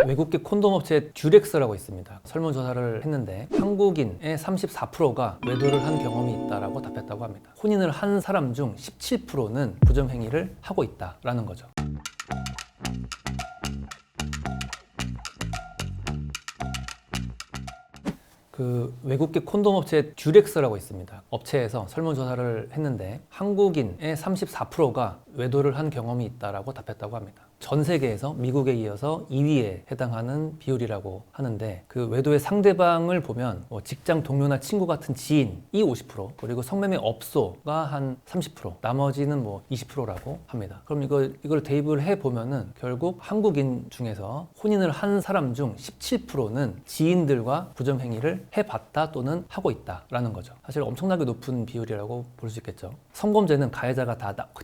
외국계 콘돔 업체 듀렉스라고 있습니다. 설문조사를 했는데 한국인의 34%가 외도를 한 경험이 있다라고 답했다고 합니다. 혼인을 한 사람 중 17%는 부정행위를 하고 있다라는 거죠. 그 외국계 콘돔 업체 듀렉스라고 있습니다. 업체에서 설문조사를 했는데 한국인의 34%가 외도를 한 경험이 있다라고 답했다고 합니다. 전 세계에서 미국에 이어서 2위에 해당하는 비율이라고 하는데, 그 외도의 상대방을 보면 직장 동료나 친구 같은 지인이 50%, 그리고 성매매 업소가 한 30%, 나머지는 20%라고 합니다. 그럼 이걸 대입을 해 보면은 결국 한국인 중에서 혼인을 한 사람 중 17%는 지인들과 부정행위를 해봤다 또는 하고 있다라는 거죠. 사실 엄청나게 높은 비율이라고 볼 수 있겠죠. 성범죄는 가해자가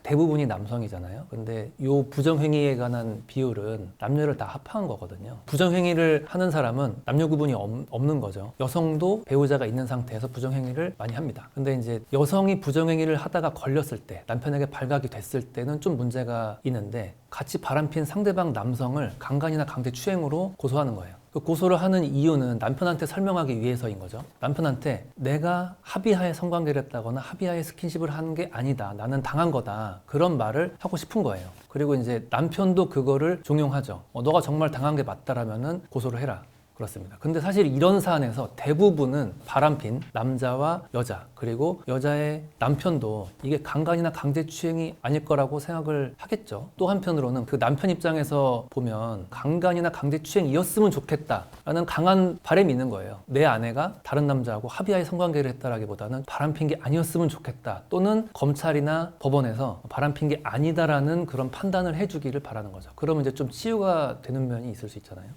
대부분이 남성이잖아요. 근데 이 부정행위에 관한 비율은 남녀를 다 합한 거거든요. 부정행위를 하는 사람은 남녀 구분이 없는 거죠. 여성도 배우자가 있는 상태에서 부정행위를 많이 합니다. 근데 이제 여성이 부정행위를 하다가 걸렸을 때, 남편에게 발각이 됐을 때는 좀 문제가 있는데, 같이 바람핀 상대방 남성을 강간이나 강제추행으로 고소하는 거예요. 그 고소를 하는 이유는 남편한테 설명하기 위해서인 거죠. 남편한테 내가 합의하에 성관계를 했다거나 합의하에 스킨십을 한 게 아니다, 나는 당한 거다, 그런 말을 하고 싶은 거예요. 그리고 이제 남편도 그거를 종용하죠. 너가 정말 당한 게 맞다라면은 고소를 해라. 그렇습니다. 근데 사실 이런 사안에서 대부분은 바람핀 남자와 여자, 그리고 여자의 남편도 이게 강간이나 강제추행이 아닐 거라고 생각을 하겠죠. 또 한편으로는 그 남편 입장에서 보면 강간이나 강제추행이었으면 좋겠다라는 강한 바람이 있는 거예요. 내 아내가 다른 남자하고 합의하에 성관계를 했다라기보다는 바람핀 게 아니었으면 좋겠다, 또는 검찰이나 법원에서 바람핀 게 아니다라는 그런 판단을 해주기를 바라는 거죠. 그러면 이제 좀 치유가 되는 면이 있을 수 있잖아요.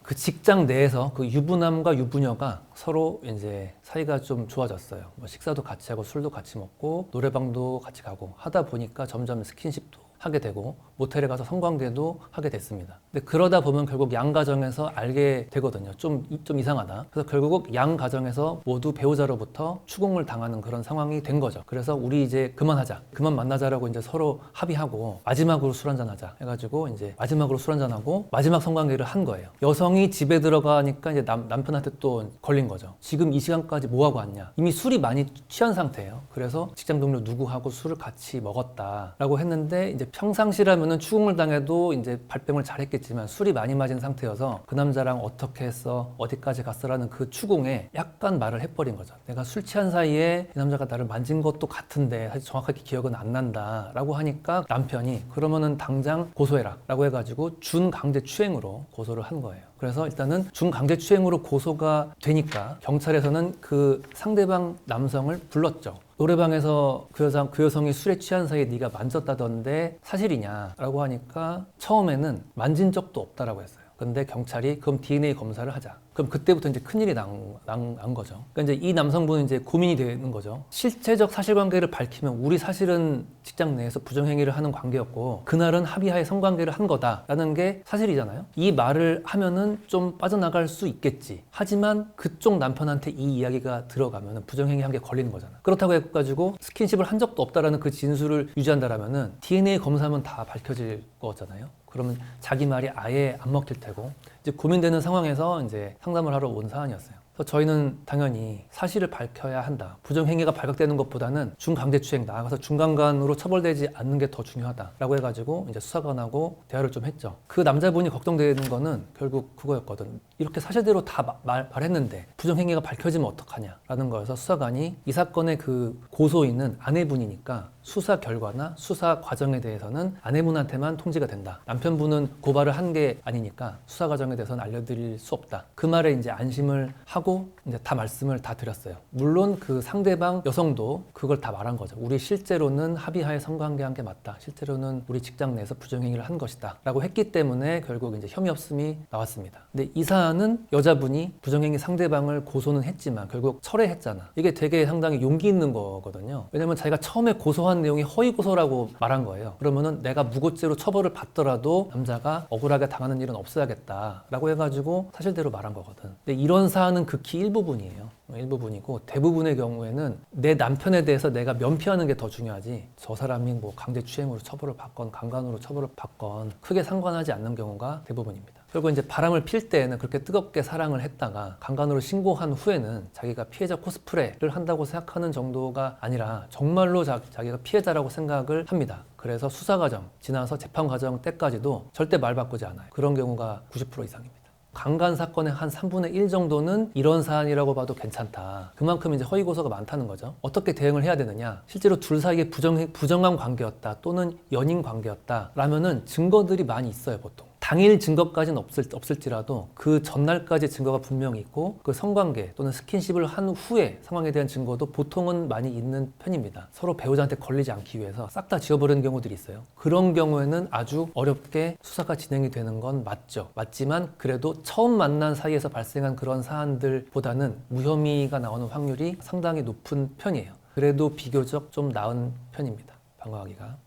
그 직장 내에서 그 유부남과 유부녀가 서로 이제 사이가 좀 좋아졌어요. 식사도 같이 하고 술도 같이 먹고 노래방도 같이 가고 하다 보니까 점점 스킨십도 하게 되고 모텔에 가서 성관계도 하게 됐습니다. 근데 그러다 보면 결국 양 가정에서 알게 되거든요. 좀 이상하다. 그래서 결국 양 가정에서 모두 배우자로부터 추궁을 당하는 그런 상황이 된 거죠. 그래서 우리 이제 그만하자, 그만 만나자라고 이제 서로 합의하고 마지막으로 술 한잔 하자 해가지고 이제 마지막으로 술 한잔 하고 마지막 성관계를 한 거예요. 여성이 집에 들어가니까 이제 남편한테 또 걸린 거죠. 지금 이 시간까지 뭐 하고 왔냐? 이미 술이 많이 취한 상태예요. 그래서 직장 동료 누구하고 술을 같이 먹었다라고 했는데, 이제 평상시라면은 추궁을 당해도 이제 발뺌을 잘했겠지만 술이 많이 마신 상태여서 그 남자랑 어떻게 했어? 어디까지 갔어라는 그 추궁에 약간 말을 해버린 거죠. 내가 술 취한 사이에 이 남자가 나를 만진 것도 같은데 사실 정확하게 기억은 안 난다 라고 하니까 남편이 그러면은 당장 고소해라 라고 해가지고 준강제추행으로 고소를 한 거예요. 그래서 일단은 준강제추행으로 고소가 되니까 경찰에서는 그 상대방 남성을 불렀죠. 노래방에서 그 여성이 술에 취한 사이에 네가 만졌다던데 사실이냐 라고 하니까 처음에는 만진 적도 없다라고 했어요. 근데 경찰이 그럼 DNA 검사를 하자. 그럼 그때부터 이제 큰일이 난 거죠. 그러니까 이제 이 남성분은 이제 고민이 되는 거죠. 실체적 사실관계를 밝히면 우리 사실은 직장 내에서 부정행위를 하는 관계였고 그날은 합의하에 성관계를 한 거다라는 게 사실이잖아요. 이 말을 하면은 좀 빠져나갈 수 있겠지. 하지만 그쪽 남편한테 이 이야기가 들어가면은 부정행위 한 게 걸리는 거잖아. 그렇다고 해가지고 스킨십을 한 적도 없다라는 그 진술을 유지한다라면은 DNA 검사하면 다 밝혀질 거잖아요. 그러면 자기 말이 아예 안 먹힐 테고, 이제 고민되는 상황에서 이제 상담을 하러 온 사안이었어요. 그래서 저희는 당연히 사실을 밝혀야 한다. 부정행위가 발각되는 것보다는 중강제추행, 나아가서 중강간으로 처벌되지 않는 게 더 중요하다라고 해가지고 이제 수사관하고 대화를 좀 했죠. 그 남자분이 걱정되는 거는 결국 그거였거든. 이렇게 사실대로 다 말했는데 부정행위가 밝혀지면 어떡하냐라는 거여서 수사관이 이 사건의 그 고소인은 아내분이니까 수사 결과나 수사 과정에 대해서는 아내분한테만 통지가 된다. 남편분은 고발을 한 게 아니니까 수사 과정에 대해서는 알려드릴 수 없다. 그 말에 이제 안심을 하고 이제 다 말씀을 다 드렸어요. 물론 그 상대방 여성도 그걸 다 말한 거죠. 우리 실제로는 합의하에 성관계한 게 맞다. 실제로는 우리 직장 내에서 부정행위를 한 것이다. 라고 했기 때문에 결국 이제 혐의 없음이 나왔습니다. 근데 이 사안은 여자분이 부정행위 상대방을 고소는 했지만 결국 철회했잖아. 이게 되게 상당히 용기 있는 거거든요. 왜냐면 자기가 처음에 고소한 내용이 허위 고소라고 말한 거예요. 그러면은 내가 무고죄로 처벌을 받더라도 남자가 억울하게 당하는 일은 없어야겠다 라고 해가지고 사실대로 말한 거거든. 근데 이런 사안은 극히 일부분이에요. 일부분이고 대부분의 경우에는 내 남편에 대해서 내가 면피하는 게 더 중요하지 저 사람이 뭐 강제추행으로 처벌을 받건 강간으로 처벌을 받건 크게 상관하지 않는 경우가 대부분입니다. 결국 이제 바람을 필 때에는 그렇게 뜨겁게 사랑을 했다가 강간으로 신고한 후에는 자기가 피해자 코스프레를 한다고 생각하는 정도가 아니라 정말로 자기가 피해자라고 생각을 합니다. 그래서 수사 과정 지나서 재판 과정 때까지도 절대 말 바꾸지 않아요. 그런 경우가 90% 이상입니다. 강간 사건의 한 3분의 1 정도는 이런 사안이라고 봐도 괜찮다. 그만큼 이제 허위 고소가 많다는 거죠. 어떻게 대응을 해야 되느냐? 실제로 둘 사이에 부정한 관계였다 또는 연인 관계였다 라면은 증거들이 많이 있어요, 보통. 당일 증거까지는 없을지라도 그 전날까지 증거가 분명히 있고 그 성관계 또는 스킨십을 한 후에 상황에 대한 증거도 보통은 많이 있는 편입니다. 서로 배우자한테 걸리지 않기 위해서 싹 다 지워버리는 경우들이 있어요. 그런 경우에는 아주 어렵게 수사가 진행이 되는 건 맞죠. 맞지만 그래도 처음 만난 사이에서 발생한 그런 사안들보다는 무혐의가 나오는 확률이 상당히 높은 편이에요. 그래도 비교적 좀 나은 편입니다. 방어하기가.